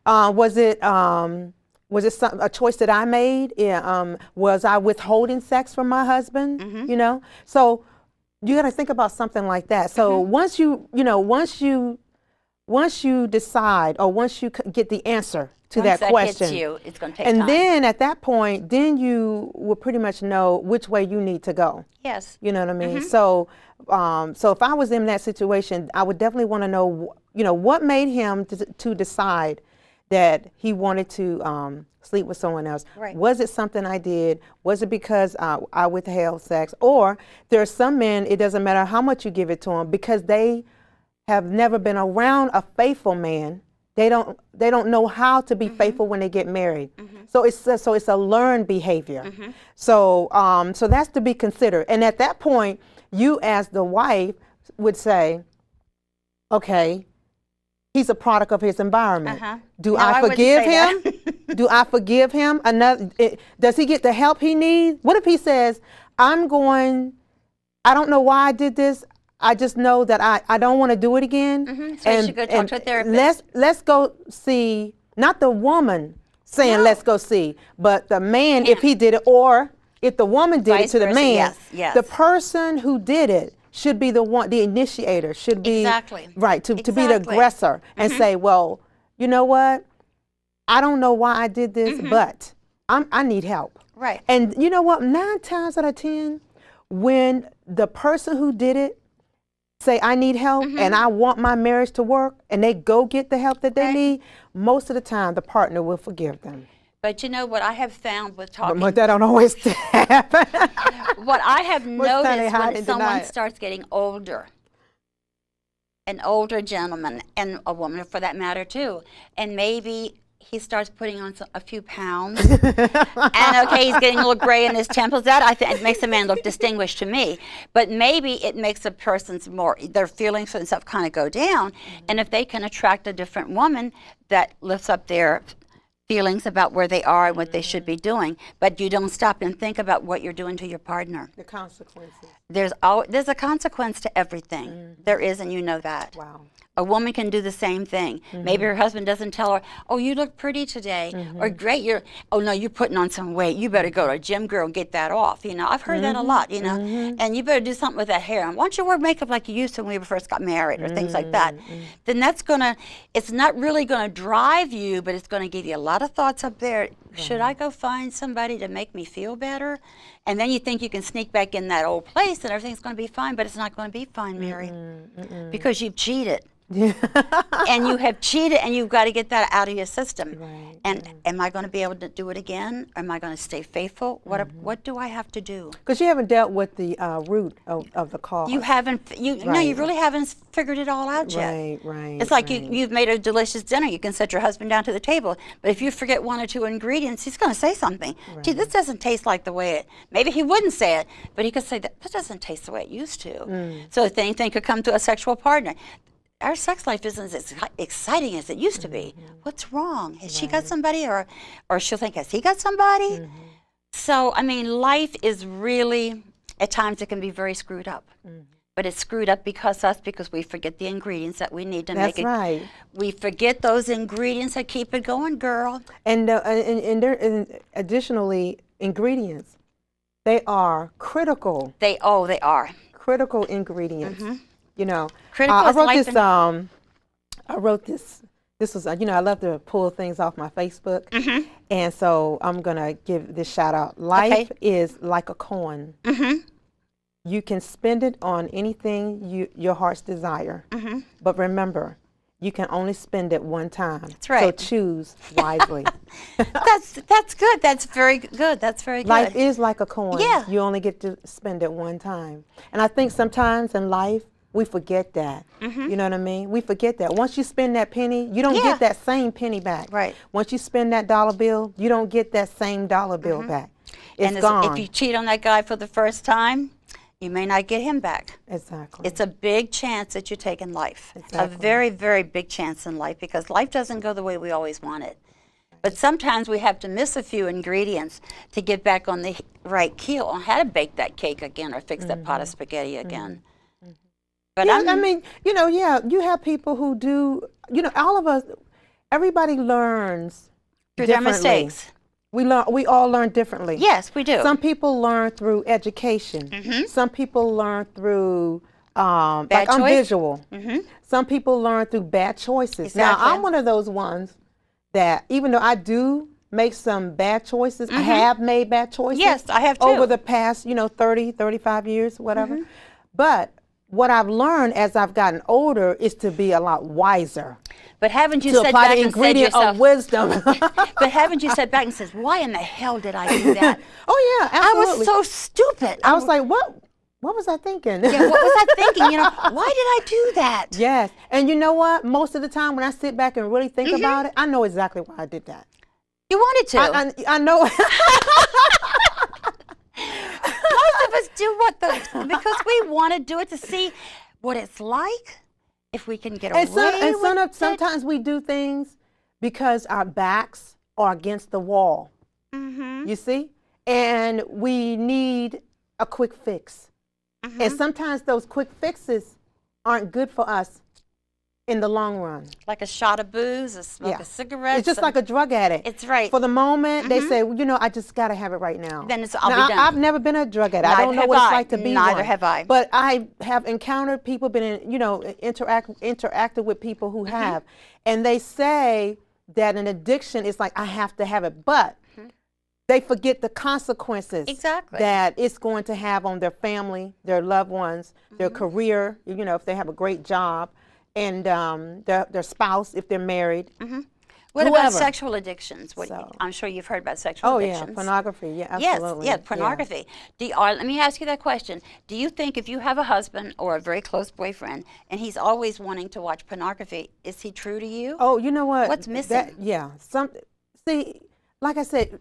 Was it a choice that I made? Yeah, was I withholding sex from my husband? You know, so you got to think about something like that. So once you decide, or once you get the answer to that question, hits you, it's going to take time. And then at that point, then you will pretty much know which way you need to go. Yes. You know what I mean? So, so if I was in that situation, I would definitely want to know, what made him to decide that he wanted to sleep with someone else. Right. Was it something I did? Was it because I withheld sex? Or there are some men, it doesn't matter how much you give it to them, because they have never been around a faithful man. They don't know how to be faithful when they get married. So it's a learned behavior. So that's to be considered. And at that point, you as the wife would say, okay, he's a product of his environment. Do I forgive him? Do I forgive him? Does he get the help he needs? What if he says, I don't know why I did this. I just know that I don't want to do it again. So you should go talk to a therapist. Let's go see, not the woman saying let's go see, but the man if he did it, or if the woman did it to the man, the person who did it should be the initiator, should be right to be the aggressor and say, well, you know what? I don't know why I did this, but I need help. Right. And you know what? 9 times out of 10, when the person who did it say, I need help and I want my marriage to work, and they go get the help that they need, most of the time the partner will forgive them. But you know what I have found with talking... But that don't always happen. What I have noticed when someone starts getting older, an older gentleman, and a woman for that matter too, and maybe he starts putting on a few pounds, and okay, he's getting a little gray in his temples. That, I think, makes a man look distinguished to me. But maybe it makes a person's their feelings for themselves kind of go down. And if they can attract a different woman that lifts up their feelings about where they are and what they should be doing, but you don't stop and think about what you're doing to your partner. The consequences. There's a consequence to everything. There is, and you know that. Wow. A woman can do the same thing. Maybe her husband doesn't tell her, oh, you look pretty today, or great, oh no, you're putting on some weight. You better go to a gym, girl, and get that off. You know, I've heard that a lot, you know, and you better do something with that hair. And why don't you wear makeup like you used to when we first got married, or things like that. Then that's it's not really gonna drive you, but it's gonna give you a lot of thoughts up there. Should I go find somebody to make me feel better? And then you think you can sneak back in that old place and everything's gonna be fine, but it's not gonna be fine, Mary, because you've cheated. And you have cheated, and you've got to get that out of your system. Right, and am I going to be able to do it again? Am I going to stay faithful? What do I have to do? Because you haven't dealt with the root of the cause. You haven't. No, you really haven't figured it all out yet. Right. It's like you've made a delicious dinner. You can set your husband down to the table, but if you forget 1 or 2 ingredients, he's going to say something. Gee, this doesn't taste like the way it. Maybe he wouldn't say it, but he could say that doesn't taste the way it used to. So the same thing could come to a sexual partner. Our sex life isn't as exciting as it used to be. What's wrong? Has she got somebody, or she'll think, has he got somebody? So, I mean, life is really, at times it can be very screwed up. But it's screwed up because we forget the ingredients that we need to make it. That's right. We forget those ingredients that keep it going, girl. And additionally, ingredients, they are critical. They are. Critical ingredients. You know, I wrote this. This was, I love to pull things off my Facebook. And so I'm going to give this shout out. Life is like a coin. You can spend it on anything your heart's desire. But remember, you can only spend it one time. That's right. So choose wisely. That's good. That's very good. That's very good. Life is like a coin. Yeah. You only get to spend it one time. And I think sometimes in life, we forget that. You know what I mean? We forget that. Once you spend that penny, you don't get that same penny back. Right. Once you spend that dollar bill, you don't get that same dollar bill back. It's gone. If you cheat on that guy for the first time, you may not get him back. Exactly. It's a big chance that you take in life. Exactly. A very, very big chance in life, because life doesn't go the way we always want it. But sometimes we have to miss a few ingredients to get back on the right keel on how to bake that cake again or fix that pot of spaghetti again. But I mean, you have people who do, all of us, everybody learns Through their differently. mistakes. We all learn differently. Yes, we do. Some people learn through education. Some people learn through like I'm choice? visual. Some people learn through bad choices. Exactly. Now I'm one of those ones that even though I do make some bad choices, I have made bad choices. Yes, I have too. Over the past, 30, 35 years, whatever. But what I've learned as I've gotten older is to be a lot wiser. But haven't you To said apply back the and said ingredient yourself, of wisdom. but haven't you said back and says, why in the hell did I do that? Oh yeah, I absolutely. was so stupid. I was like, what was I thinking? Yeah, what was I thinking? Why did I do that? Yes. And you know what? Most of the time when I sit back and really think about it, I know exactly why I did that. You wanted to. I know. Most of us do because we want to do it to see what it's like, if we can get away with it. Sometimes we do things because our backs are against the wall. You see? And we need a quick fix. And sometimes those quick fixes aren't good for us in the long run. Like a shot of booze, a smoke of cigarettes. It's just like a drug addict. It's right. For the moment, they say, well, I just got to have it right now. Then I'll be done. I've never been a drug addict. I don't know what it's like to be one. Neither have I. But I have encountered people, interacted with people who have. And they say that an addiction is like, I have to have it. But they forget the consequences that it's going to have on their family, their loved ones, their career, if they have a great job, and their spouse, if they're married. What about sexual addictions? I'm sure you've heard about sexual addictions. Oh, yeah, pornography, yeah, absolutely. Yes, pornography. Let me ask you that question. Do you think if you have a husband or a very close boyfriend and he's always wanting to watch pornography, is he true to you? Oh, you know what? What's missing? See, like I said,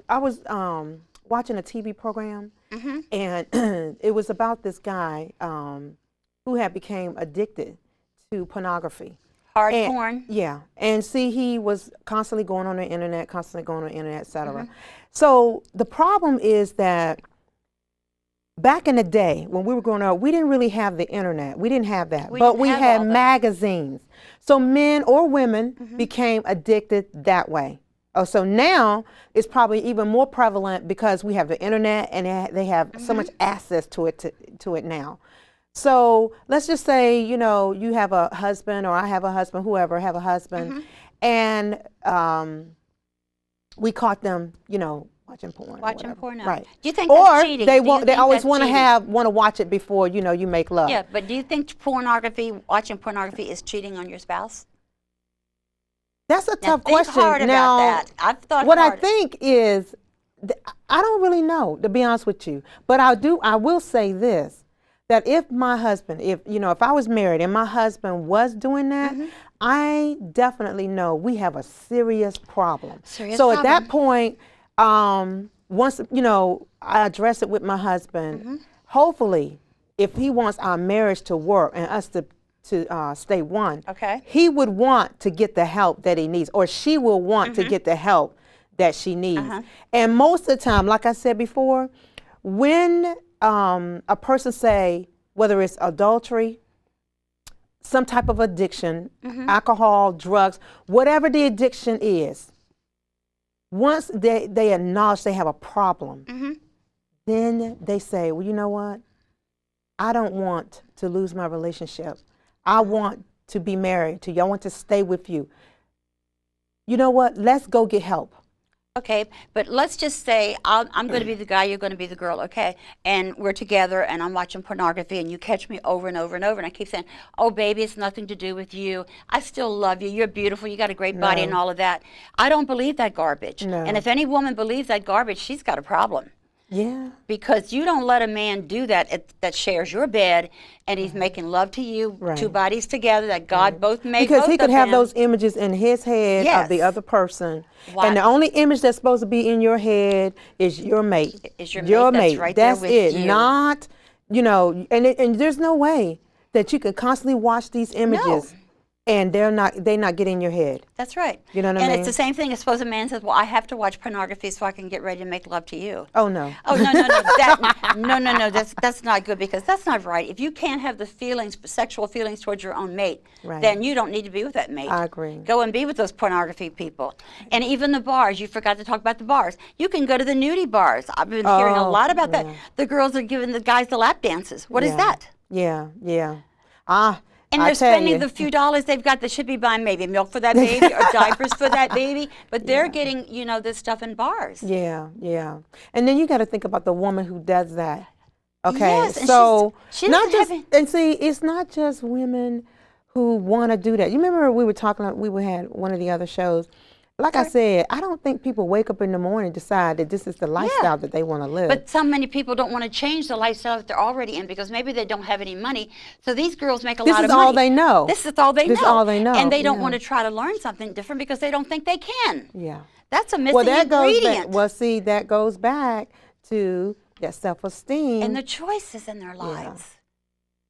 I was watching a TV program, and it was about this guy who had became addicted to pornography. Hard porn? Yeah. And see, he was constantly going on the internet, et cetera. So the problem is that back in the day, when we were growing up, we didn't really have the internet. We didn't have that. But we had magazines. So men or women became addicted that way. Oh, so now it's probably even more prevalent because we have the internet and they have so much access to it now. So let's just say, you have a husband, or I have a husband, whoever have a husband, and we caught them, watching porn. Watching porn. Right. Do you think that's cheating? They always want to watch it before, you make love. Yeah, but do you think watching pornography is cheating on your spouse? That's a tough question. Think hard about that. I've thought what I think is, I don't really know, to be honest with you, but I will say this. That if my husband, if I was married and my husband was doing that, I definitely know we have a serious problem. At that point, once I address it with my husband, hopefully, if he wants our marriage to work and us to stay one, he would want to get the help that he needs, or she will want to get the help that she needs. And most of the time, like I said before, when a person say, whether it's adultery, some type of addiction, alcohol, drugs, whatever the addiction is, once they acknowledge they have a problem, then they say, well, you know what? I don't want to lose my relationship. I want to be married to you. I want to stay with you. You know what? Let's go get help. Okay, but let's just say I'm going to be the guy, you're going to be the girl, okay? And we're together and I'm watching pornography and you catch me over and over and over and I keep saying, oh, baby, it's nothing to do with you. I still love you. You're beautiful. You got a great body and all of that. I don't believe that garbage. No. And if any woman believes that garbage, she's got a problem. Yeah. Because you don't let a man do that that shares your bed and he's making love to you, two bodies together that God both made. Because he could have those images in his head of the other person. And the only image that's supposed to be in your head is your mate. Is your mate. That's right there with you. Not, and there's no way that you can constantly watch these images and they're not getting in your head. That's right. You know what I mean? And it's the same thing as suppose a man says, well, I have to watch pornography so I can get ready to make love to you. Oh, no. Oh, no, no. That's not good, because that's not right. If you can't have the feelings, sexual feelings towards your own mate, then you don't need to be with that mate. I agree. Go and be with those pornography people. And even the bars, you forgot to talk about the bars. You can go to the nudie bars. I've been hearing a lot about that. The girls are giving the guys the lap dances. What is that? Yeah. And they're spending the few dollars they've got that should be buying maybe milk for that baby or diapers for that baby, but they're getting, you know, this stuff in bars. Yeah. And then you got to think about the woman who does that. Okay, yes, so she's not just, and see, it's not just women who want to do that. You remember we were talking, we had one of the other shows. Like I said, I don't think people wake up in the morning and decide that this is the lifestyle that they want to live. But so many people don't want to change the lifestyle that they're already in, because maybe they don't have any money. So these girls make a lot of money. This is all they know. This is all they know. This is all they know. And they don't want to try to learn something different because they don't think they can. Yeah. That's a missing ingredient. Goes back, well, see, that goes back to their self-esteem. And the choices in their lives.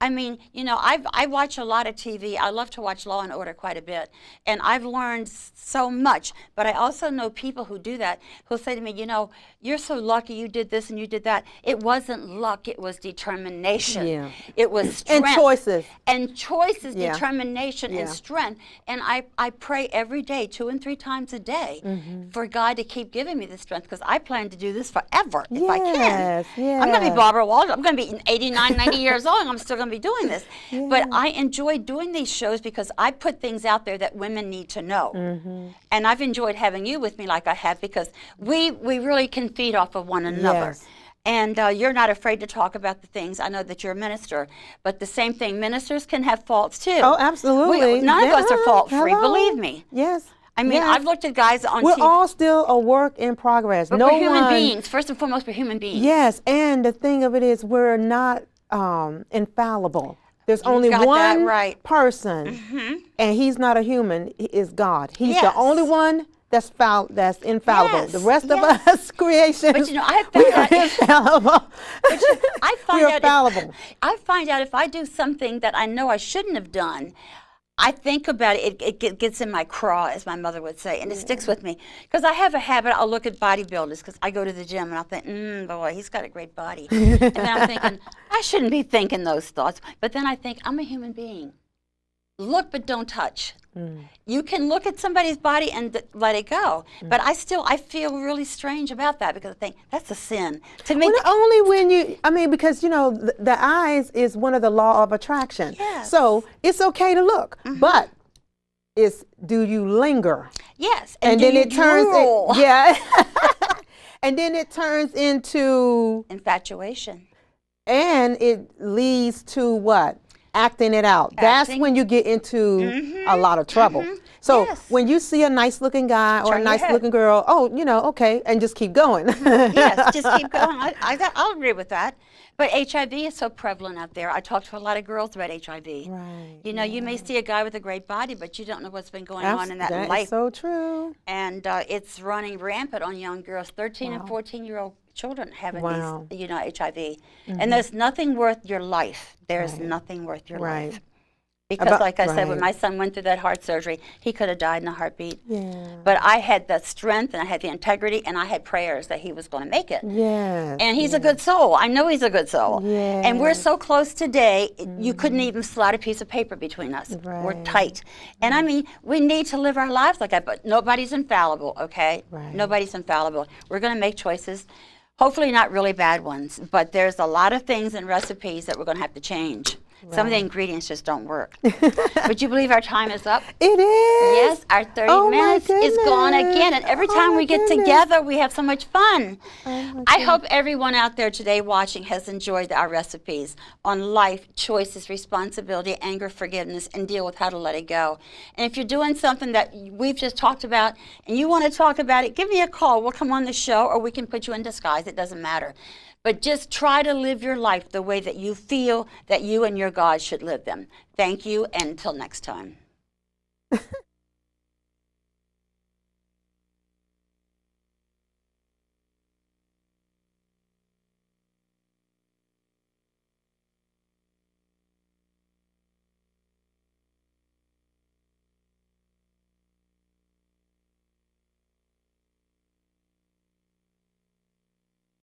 I mean, you know, I watch a lot of TV. I love to watch Law and Order quite a bit. And I've learned so much. But I also know people who do that, who'll say to me, you know, you're so lucky you did this and you did that. It wasn't luck. It was determination. Yeah. It was strength. And choices. And choices, determination, and strength. And I pray every day, 2 and 3 times a day, for God to keep giving me the strength, because I plan to do this forever if I can. I'm going to be Barbara Walters. I'm going to be 89, 90 years old, and I'm still going to be doing this. But I enjoy doing these shows because I put things out there that women need to know. And I've enjoyed having you with me like I have, because we really can feed off of one another. And you're not afraid to talk about the things. I know that you're a minister, but the same thing, ministers can have faults too. Oh, absolutely. None of us are fault-free, believe me. Yes. I mean, I've looked at guys on We're TV. all still a work in progress. But we're human beings. First and foremost, we're human beings. Yes, and the thing of it is, we're not infallible. There's only one person, and he's not a human. He is God. He's the only one that's infallible. The rest of us creations, but you know, I found out infallible. I find out if I do something that I know I shouldn't have done, I think about it, it gets in my craw, as my mother would say, and it sticks with me. Because I have a habit, I'll look at bodybuilders, because I go to the gym and I'll think, boy, he's got a great body. And then I'm thinking, I shouldn't be thinking those thoughts. But then I think, I'm a human being. Look, but don't touch. You can look at somebody's body and let it go. But I feel really strange about that, because I think that's a sin. To me, well, only when because, you know, the eyes is one of the law of attraction. Yes. So it's okay to look, but do you linger? Yes. And then it turns, and then it turns into infatuation. And it leads to what? Acting it out. That's when you get into a lot of trouble. So when you see a nice looking guy or a nice looking girl, okay, and just keep going. Yes, just keep going. I'll agree with that. But HIV is so prevalent out there. I talk to a lot of girls about HIV. Right. You know, you may see a guy with a great body, but you don't know what's been going on in that life. That is so true. And it's running rampant on young girls, 13 and 14-year-old children having these, HIV. And there's nothing worth your life. There's nothing worth your life. Because like I said, when my son went through that heart surgery, he could have died in a heartbeat. But I had the strength, and I had the integrity, and I had prayers that he was going to make it. And he's a good soul. I know he's a good soul. And we're so close today, you couldn't even slide a piece of paper between us. We're tight. And I mean, we need to live our lives like that, but nobody's infallible, okay? Nobody's infallible. We're going to make choices. Hopefully not really bad ones, but there's a lot of things in recipes that we're going to have to change. Some of the ingredients just don't work. Would you believe our time is up? It is. Yes, our 30 minutes is gone again. And every time we get together, we have so much fun. I hope everyone out there today watching has enjoyed our recipes on life, choices, responsibility, anger, forgiveness, and deal with how to let it go. And if you're doing something that we've just talked about and you want to talk about it, give me a call. We'll come on the show, or we can put you in disguise. It doesn't matter. But just try to live your life the way that you feel that you and your God should live them. Thank you, and until next time.